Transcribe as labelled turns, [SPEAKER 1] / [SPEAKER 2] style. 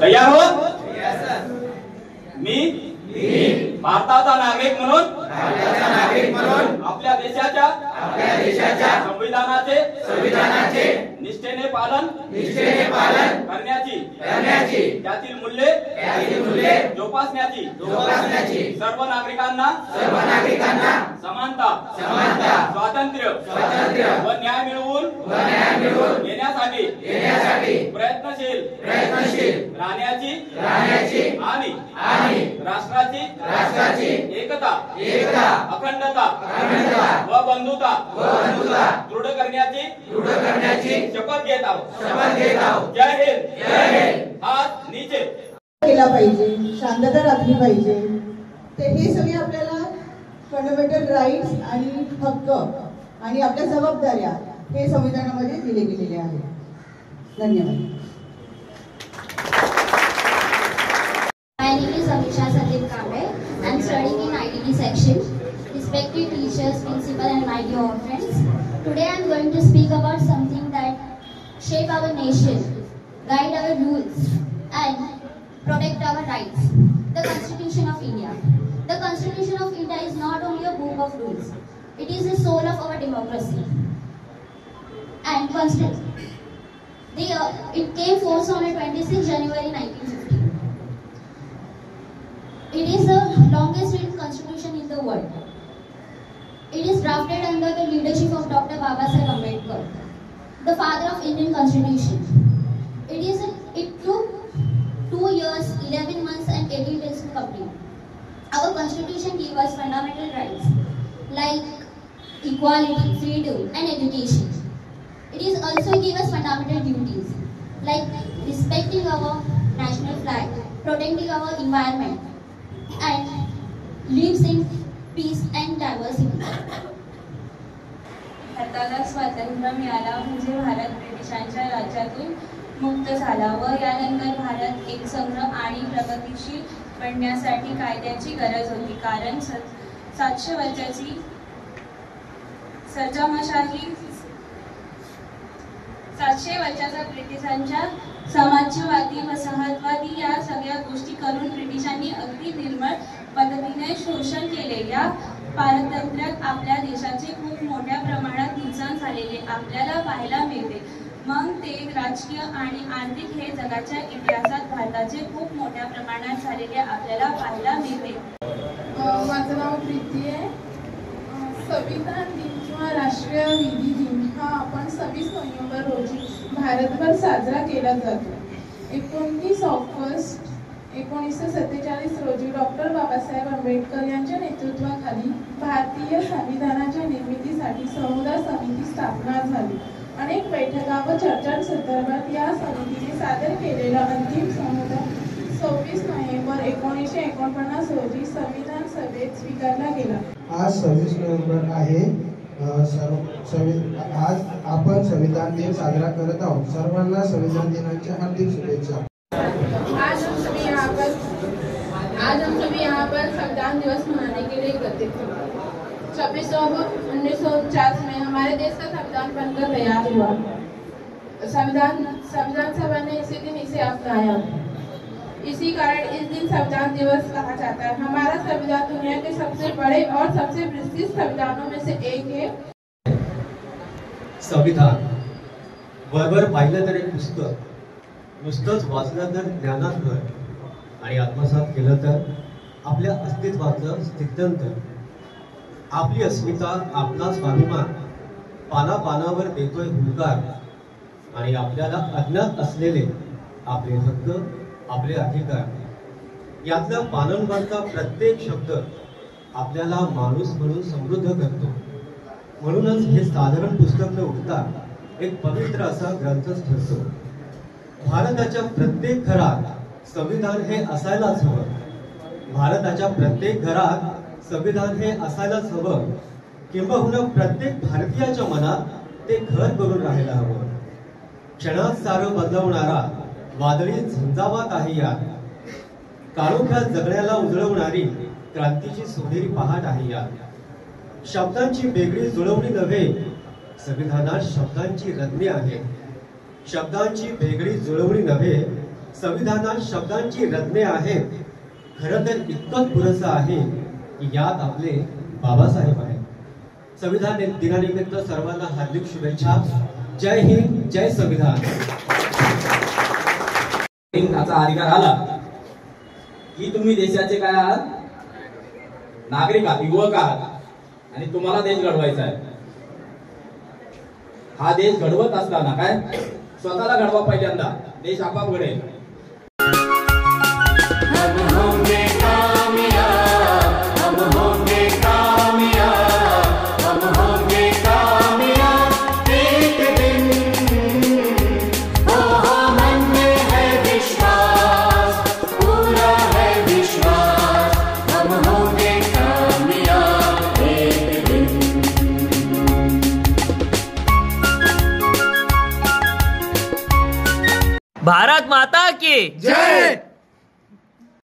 [SPEAKER 1] तयार हो. मी भारताचा नागरिक म्हणून आपल्या देशाच्या संविधानाचे निष्ठेने पालन करण्याची त्यातील मूल्ये जोपासण्याची सर्व नागरिकांना समानता स्वातंत्र्य व न्याय मिळवून घेण्यासाठी प्रयत्नशील राहण्याची आणि राष्ट्राची एकता अखंडता व बंधुता दृढ करण्याची शपथ घेत आहोत. जय हिंद. हात नीचे
[SPEAKER 2] केला पाहिजे, शांतता राखली पाहिजे. ते हे सगळे आपल्याला फंडामेंटल राईट्स आणि हक्क आणि आपल्या जबाबदाऱ्या हे संविधानामध्ये दिले गेलेले आहेत. धन्यवाद.
[SPEAKER 3] My name is Amisha Sandeep Kamble. I am studying in IDD section. Respected teachers, principal and my dear friends. Today I am going to speak about something that shape our nation, guide our rules and protect our rights. The Constitution of India. The Constitution of India is not only a book of rules. It is the soul of our democracy. And it came forth on 26 January 1950. It is the longest written constitution in the world. It is drafted under the leadership of Dr. Babasaheb Ambedkar, the father of Indian Constitution. It took 2 years, 11 months and 18 days to complete. Our constitution gives us fundamental rights like equality, freedom and education. It is also gives us fundamental duties like respecting our national flag, protecting our environment and lives in peace and diversity.
[SPEAKER 4] भारताला स्वातंत्र्य मिळाला म्हणजे भारत ब्रिटिशांच्या राज्यातून मुक्त झाला व यानंतर भारत एक संघ आणि प्रगतिशील बनण्यासाठी कायद्याची गरज होती. कारण 700 वर्षाची सरंजामशाही 700 वर्षाचा ब्रिटिशांच्या समाजवादी वसाहतवादी या सगळ्या गोष्टी करून ब्रिटिशांनी अगदी निर्मळ पद्धतीने शोषण केले. या पारतंत्र्यात आपल्या देशाचे खूप मोठ्या प्रमाणात नुकसान झालेले आपल्याला पाहायला मिळते. मग ते राजकीय आणि आर्थिक हे जगाच्या इतिहासात भारताचे खूप मोठ्या प्रमाणात झालेले आपल्याला पाहायला मिळते.
[SPEAKER 5] माझं नाव प्रीती आहे. संविधान दिन किंवा राष्ट्रीय विधी दिन हा आपण 26 नोव्हेंबर रोजी भारतभर साजरा केला जातो. 29 ऑगस्ट 1947 रोजी डॉक्टर बाबासाहेब आंबेडकर यांच्या नेतृत्वाखाली भारतीय संविधानाच्या निर्मितीसाठी समुदाय समिती स्थापना झाली. अनेक बैठका व चर्चांसंदर्भात या समितीने सादर केलेला अंतिम समुदाय 26 नोव्हेंबर 1949 रोजी संविधान सभेत स्वीकारला गेला.
[SPEAKER 6] आज 26 नोव्हेंबर आहे. आज आपण संविधान दिन साजरा करत आहोत. सर्वांना संविधान दिनाच्या हार्दिक शुभेच्छा.
[SPEAKER 5] आज हम सभी यहाँ पर संविधान दिवस मनाने के लिए एकत्रित हुए. 26 अक्टूबर 1949 में हमारे देश का संविधान बनकर तैयार हुआ. संविधान सभा ने इसी दिन इसे अपनाया. इसी कारण इस दिन संविधान दिवस कहा जाता है. हमारा संविधान दुनिया के सबसे बड़े और सबसे विस्तृत संविधानों में से एक है.
[SPEAKER 7] संविधान वरवर पाहिलं तर एक पुस्तक, नुसतंच वाचलं तर ज्ञानात भर आणि आत्मसात केलं तर आपल्या अस्तित्वाचं स्थित्यंतर. आपली अस्मिता, आपला स्वाभिमान पानापानावर देतोय हुंकार आणि आपल्याला अज्ञात असलेले आपले हक्क, आपले अधिकार यातला पानांवरचा प्रत्येक शब्द आपल्याला माणूस म्हणून समृद्ध करतो. म्हणूनच हे साधारण पुस्तक न उठता एक पवित्र असा ग्रंथच ठरतो. भारताच्या प्रत्येक घरात संविधान हे असायलाच हवं. भारताच्या प्रत्येक घरात संविधान हे असायलाच हवं. किंबहुना प्रत्येक भारतीयाच्या मनात ते घर करून राहायला हवं. क्षणात सारं बदलवणारा वादळी झंझावात आहे यात. काळोख्यात जगण्याला उजळवणारी क्रांतीची सोनेरी पहाट आहे यात. शब्दांची वेगळी जुळवणी नव्हे, संविधानात शब्दांची रत्ने आहेत. शब्दांची वेगळी जुळवणी नव्हे, संविधानात शब्दांची रत्ने आहेत. खरं तर इतकंच पुरेसं आहे की यात आपले बाबासाहेब आहेत. संविधान दिनानिमित्त सर्वांना हार्दिक शुभेच्छा. जय हिंद, जय संविधान.
[SPEAKER 1] त्याचा अधिकार आला की तुम्ही देशाचे काय आहात, नागरिक आहात, युवक आहात आणि तुम्हाला देश घडवायचा आहे. हा देश घडवत असताना काय स्वतःला घडवा पहिल्यांदा, देश आपाप घडेल.
[SPEAKER 8] भारत माता की
[SPEAKER 9] जय.